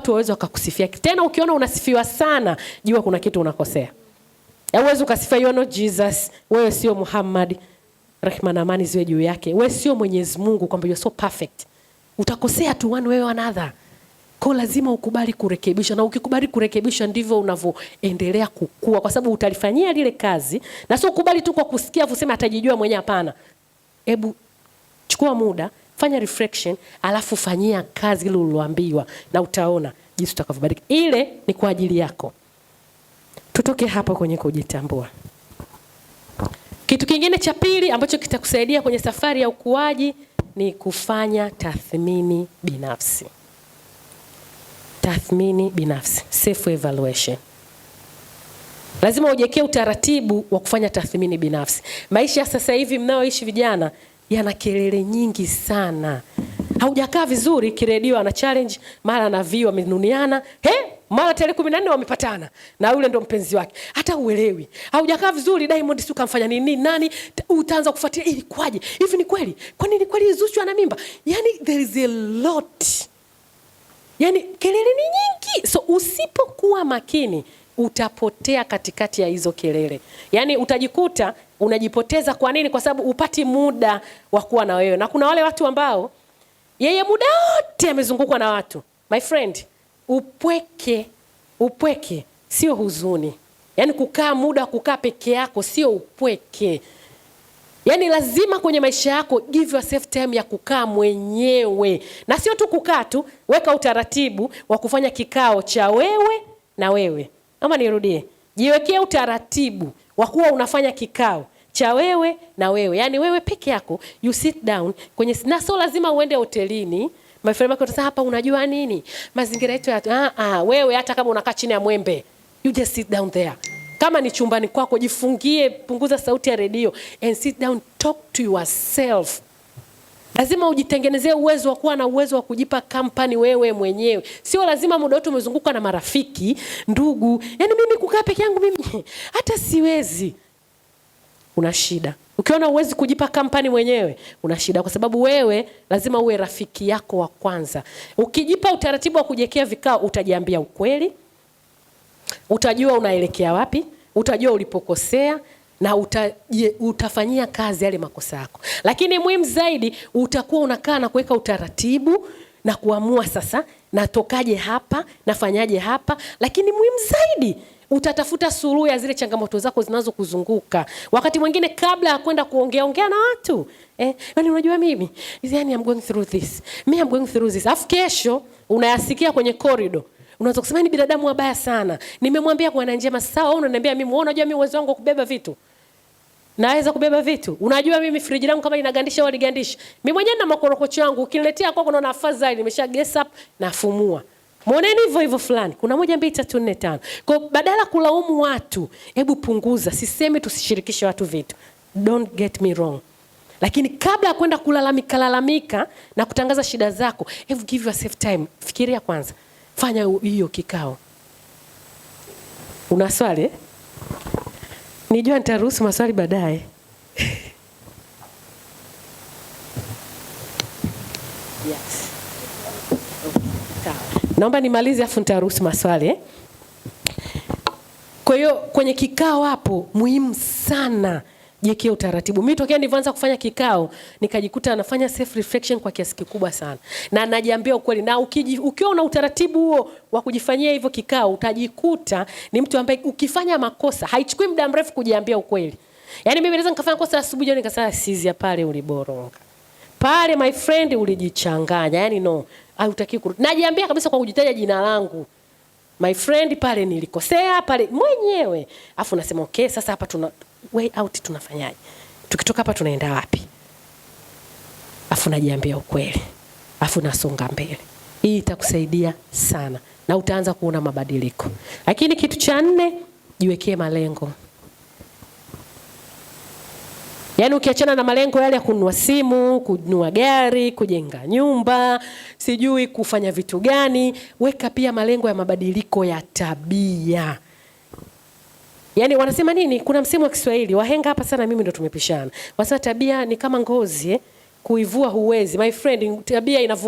watu waweze wakakusifia. Tena ukiona unasifiwa sana, jua kuna kitu unakosea. Hauwezi ukasifia you are not Jesus, wewe sio Muhammad, rehema na amani ziwe juu yake. Wewe sio Mwenyezi Mungu kwamba you are so perfect. Utakosea tu one way or another. Kwa lazima ukubali kurekebisha, na ukikubali kurekebisha ndivyo unavyoendelea kukua, kwa sababu utalifanyia lile kazi, na sio ukubali tu kwa kusikia useme atajijua mwenyewe. Hapana. Hebu chukua muda, fanya reflection, alafu fanyia kazi ile uliyoambiwa, na utaona jinsi utakavyobadilika. Ile ni kwa ajili yako. Tutoke hapo kwenye kujitambua. Kitu kingine cha pili ambacho kitakusaidia kwenye safari ya ukuaji ni kufanya tathmini binafsi. Tathmini binafsi, self evaluation. Lazima ujekee utaratibu wa kufanya tathmini binafsi. Maisha sasa hivi mnaoishi vijana yana kelele nyingi sana. Haujakaa vizuri, kiredio ana challenge, mara na view wamenuniana, mara tarehe 14 wamepatana na yule ndo mpenzi wake. Hata uelewi. Haujakaa vizuri, Diamond si kamfanya nini nani, utaanza kufuatilia ili kwaje? Hivi ni kweli? Kwa nini kweli Zuchu ana mimba? Yani there is a lot. Yani kelele ni nyingi. So usipokuwa makini utapotea katikati ya hizo kelele. Yani utajikuta unajipoteza. Kwa nini? Kwa sababu upati muda wa kuwa na wewe. Na kuna wale watu ambao yeye muda wote amezungukwa na watu. My friend, upweke sio huzuni. Yani kukaa muda kukaa peke yako sio upweke. Yani lazima kwenye maisha yako give yourself time ya kukaa mwenyewe. Na sio tu kukaa tu, weka utaratibu wa kufanya kikao cha wewe na wewe. Ama nirudie. Jiwekea utaratibu wa kuwa unafanya kikao cha wewe na wewe. Yani wewe peke yako, you sit down kwenye, na sio lazima uende hotelini. My friend wako utasema hapa unajua nini? Mazingira yetu ya wewe hata kama unakaa chini ya mwembe, you just sit down there. Kama ni chumbani kwako, jifungie, punguza sauti ya redio and sit down, talk to yourself. Lazima ujitengenezee uwezo wa kuwa na uwezo wa kujipa kampani wewe mwenyewe. Sio lazima muda wote umezunguka na marafiki, ndugu. Yani mimi kukaa peke yangu mimi hata siwezi. Una shida. Ukiona uwezi kujipa kampani mwenyewe, una shida, kwa sababu wewe lazima uwe rafiki yako wa kwanza. Ukijipa utaratibu wa kujekea vikao, utajiambia ukweli. Utajua unaelekea wapi, utajua ulipokosea, na utafanyia kazi yale makosa yako. Lakini muhimu zaidi, utakuwa unakaa na kuweka utaratibu na kuamua sasa natokaje hapa, nafanyaje hapa. Lakini muhimu zaidi, utatafuta suluhu ya zile changamoto zako zinazokuzunguka. Wakati mwingine kabla ya kwenda kuongea na watu, yani unajua mimi, yani I'm going through this. Me I'm going through this. Afu kesho unayasikia kwenye corridor. Unaweza kusema ni binadamu wabaya sana. Nimemwambia kwa njema sawa, unaniambia mimi, unajua mimi uwezo wangu kubeba vitu. Naweza kubeba vitu. Unajua mimi friji langu kama inagandisha au ligandisha. Mimi mwenyewe na makorokocho yangu, ukiniletea kwako naona afadhali nimesha guess up na fumua. Muoneni hivyo fulani. Kuna 1 2 3 4 5. Kwa badala kulaumu watu, hebu punguza. Sisemi tusishirikishe watu vitu. Don't get me wrong. Lakini kabla ya kwenda kulalamika na kutangaza shida zako, hebu give yourself time. Fikiria kwanza. Fanya hiyo kikao. Una swali? Nijua nitaruhusu maswali baadaye. Yes. Naomba nimalize afu nitaruhusu maswali. Kwa hiyo kwenye kikao hapo muhimu sana jiwekee utaratibu. Mimi tokea nilianza kufanya kikao nikajikuta nafanya self reflection kwa kiasi kikubwa sana. Na najiambia ukweli, na ukiwa una utaratibu huo wa kujifanyia hivyo kikao, utajikuta ni mtu ambaye ukifanya makosa haichukui muda mrefu kujiambia ukweli. Yaani mimi naweza nikafanya kosa asubuhi jioni nikasema sizi ya pale uliboronga. Pale my friend ulijichanganya. Yaani no, hautaki kurudi. Najiambia kabisa kwa kujitaja jina langu. My friend pale nilikosea pale mwenyewe. Afu nasema okay, sasa hapa tuna way out, tunafanyaje? Tukitoka hapa tunaenda wapi? Afu najiambia ukweli. Afu nasonga mbele. Hii itakusaidia sana na utaanza kuona mabadiliko. Lakini kitu cha 4, jiwekee malengo. Yaani ukiachana na malengo yale ya kununua simu, kununua gari, kujenga nyumba, sijui kufanya vitu gani, weka pia malengo ya mabadiliko ya tabia. Yaani wanasema nini? Kuna msemo wa Kiswahili, wahenga hapa sana mimi ndo tumepishana. Wanasema tabia ni kama ngozi, kuivua huwezi. My friend, tabia inavuka.